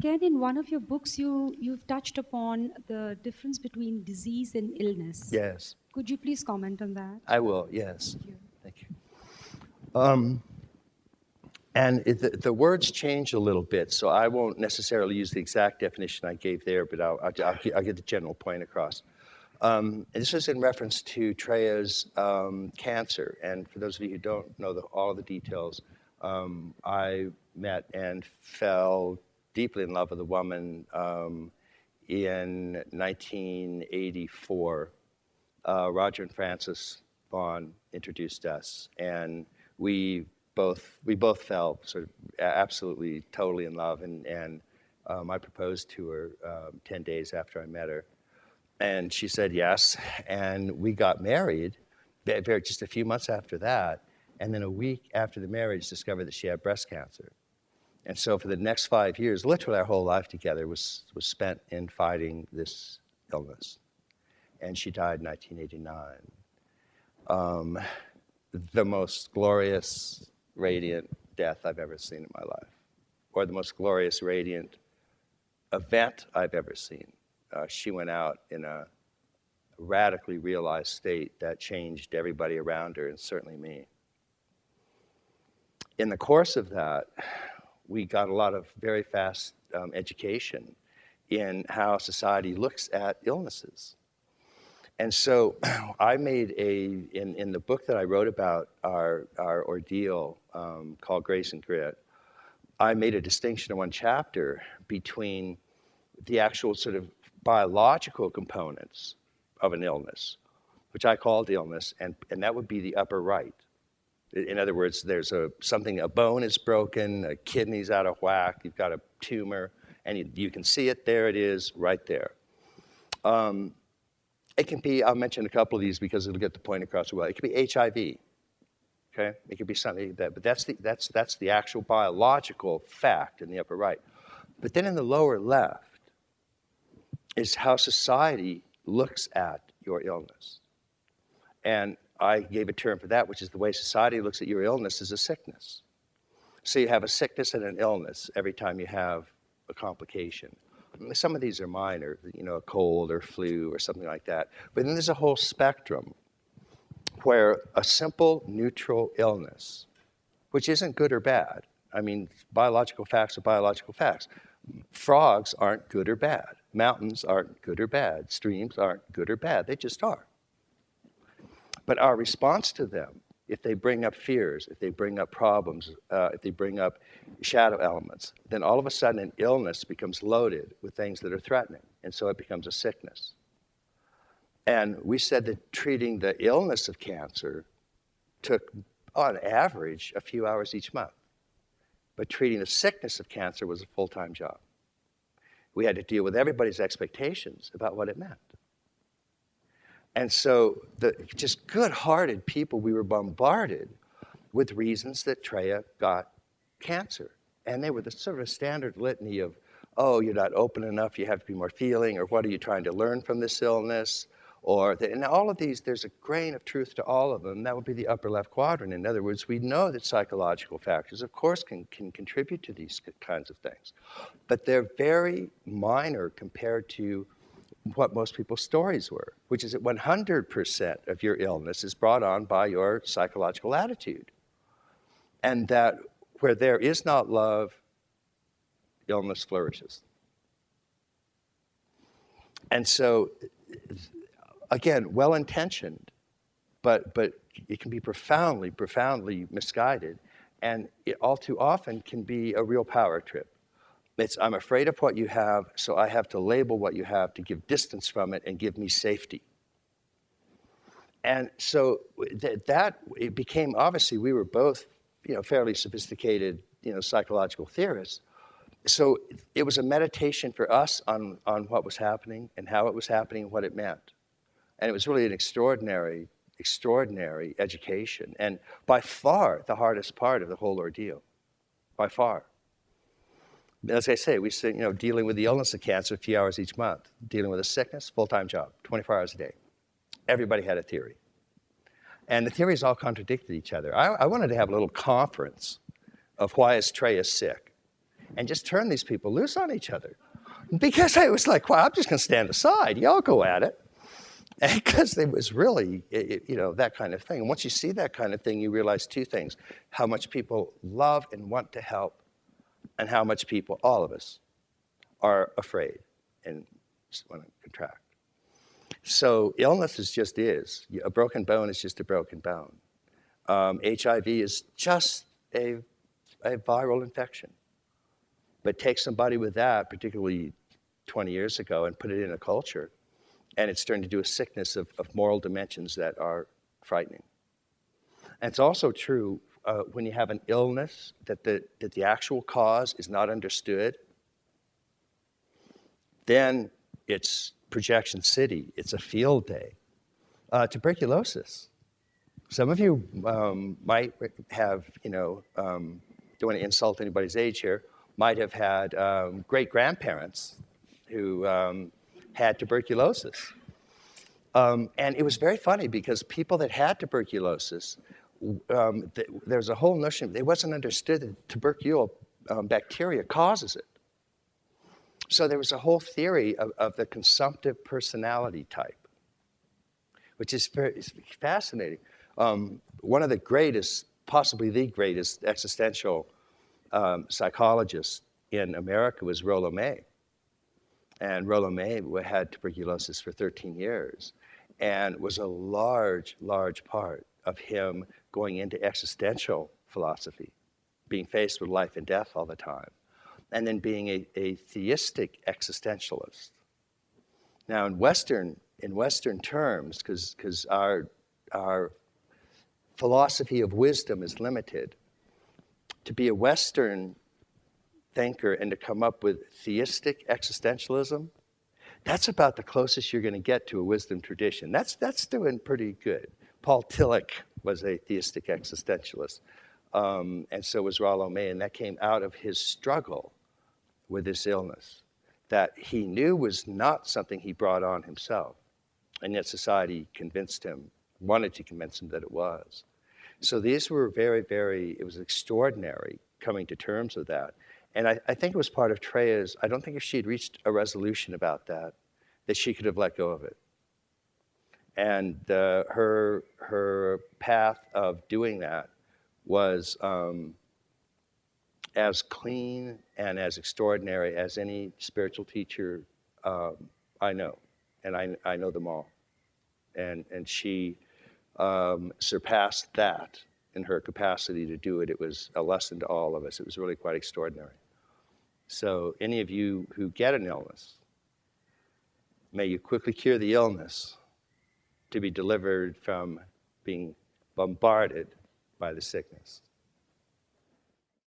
Ken, in one of your books, you've touched upon the difference between disease and illness. Yes, Could you please comment on that? I will. Yes. Thank you. Thank you. And the words change a little bit, so I won't necessarily use the exact definition I gave there, but I'll get the general point across. This is in reference to Treya's cancer, and for those of you who don't know all of the details, I met and fell deeply in love with a woman in 1984. Roger and Frances Vaughn introduced us, and we both fell sort of absolutely, totally in love, and I proposed to her 10 days after I met her. And she said yes, and we got married just a few months after that, and then a week after the marriage discovered that she had breast cancer. And so for the next 5 years, literally our whole life together was spent in fighting this illness. And she died in 1989. The most glorious, radiant death I've ever seen in my life, or the most glorious, radiant event I've ever seen. She went out in a radically realized state that changed everybody around her, and certainly me. In the course of that, we got a lot of very fast education in how society looks at illnesses. And so I made in the book that I wrote about our ordeal called Grace and Grit, I made a distinction in one chapter between the actual sort of biological components of an illness, which I called illness, and that would be the upper right. In other words, there's a bone is broken, a kidney's out of whack, you've got a tumor, and you can see it, there it is, right there. It can be, I'll mention a couple of these because it'll get the point across well. It could be HIV, okay? It could be something like that, but that's the actual biological fact in the upper right. But then in the lower left is how society looks at your illness. And I gave a term for that, which is the way society looks at your illness as a sickness. So you have a sickness and an illness every time you have a complication. Some of these are minor, a cold or flu or something like that. But then there's a whole spectrum where a simple neutral illness, which isn't good or bad. I mean, biological facts are biological facts. Frogs aren't good or bad. Mountains aren't good or bad. Streams aren't good or bad. They just are. But our response to them, if they bring up fears, if they bring up problems, if they bring up shadow elements, then all of a sudden an illness becomes loaded with things that are threatening, and so it becomes a sickness. And we said that treating the illness of cancer took, on average, a few hours each month. But treating the sickness of cancer was a full-time job. We had to deal with everybody's expectations about what it meant. And so the just good-hearted people, we were bombarded with reasons that Treya got cancer. And they were the sort of standard litany of, oh, you're not open enough, you have to be more feeling, or what are you trying to learn from this illness? And all of these, there's a grain of truth to all of them. That would be the upper left quadrant. In other words, we know that psychological factors, of course, can contribute to these kinds of things. But they're very minor compared to what most people's stories were, which is that 100% of your illness is brought on by your psychological attitude. And that where there is not love, illness flourishes. And so, again, well-intentioned, but it can be profoundly misguided, and it all too often can be a real power trip. I'm afraid of what you have, so I have to label what you have to give distance from it and give me safety. And so it became, obviously, we were both, fairly sophisticated, psychological theorists. So it was a meditation for us on what was happening and how it was happening and what it meant. And it was really an extraordinary education. And by far the hardest part of the whole ordeal, by far. As I say, we say, dealing with the illness of cancer a few hours each month, dealing with a sickness, full-time job, 24 hours a day. Everybody had a theory. And the theories all contradicted each other. I wanted to have a little conference of why is Treya sick? and just turn these people loose on each other. Because I was like, well, I'm just going to stand aside. Y'all go at it. Because it was really, that kind of thing. And once you see that kind of thing, you realize two things: how much people love and want to help, and how much people, all of us, are afraid and want to contract. So illness is. A broken bone is just a broken bone. HIV is just a viral infection. But take somebody with that, particularly 20 years ago, and put it in a culture, and it's turned into a sickness of moral dimensions that are frightening. And it's also true when you have an illness that the actual cause is not understood, then it's Projection City. It's a field day. Tuberculosis. Some of you might have, don't want to insult anybody's age here, might have had great-grandparents who had tuberculosis. And it was very funny because people that had tuberculosis, there's a whole notion, it wasn't understood that tuberculous bacteria causes it. So there was a whole theory of the consumptive personality type, which is very fascinating. One of the greatest, possibly the greatest existential psychologist in America was Rollo May. And Rollo May had tuberculosis for 13 years and was a large, large part of him going into existential philosophy, being faced with life and death all the time, and then being a theistic existentialist. Now, in Western terms, because our philosophy of wisdom is limited, to be a Western thinker and to come up with theistic existentialism, that's about the closest you're going to get to a wisdom tradition. That's doing pretty good. Paul Tillich was a theistic existentialist, and so was Rollo May, and that came out of his struggle with this illness that he knew was not something he brought on himself, and yet society wanted to convince him that it was. So these were very, very, it was extraordinary coming to terms with that. And I think it was part of Treya's, I don't think if she had reached a resolution about that she could have let go of it. And her path of doing that was as clean and as extraordinary as any spiritual teacher I know. And I know them all. And she surpassed that in her capacity to do it. It was a lesson to all of us. It was really quite extraordinary. So any of you who get an illness, may you quickly cure the illness to be delivered from being bombarded by the sickness.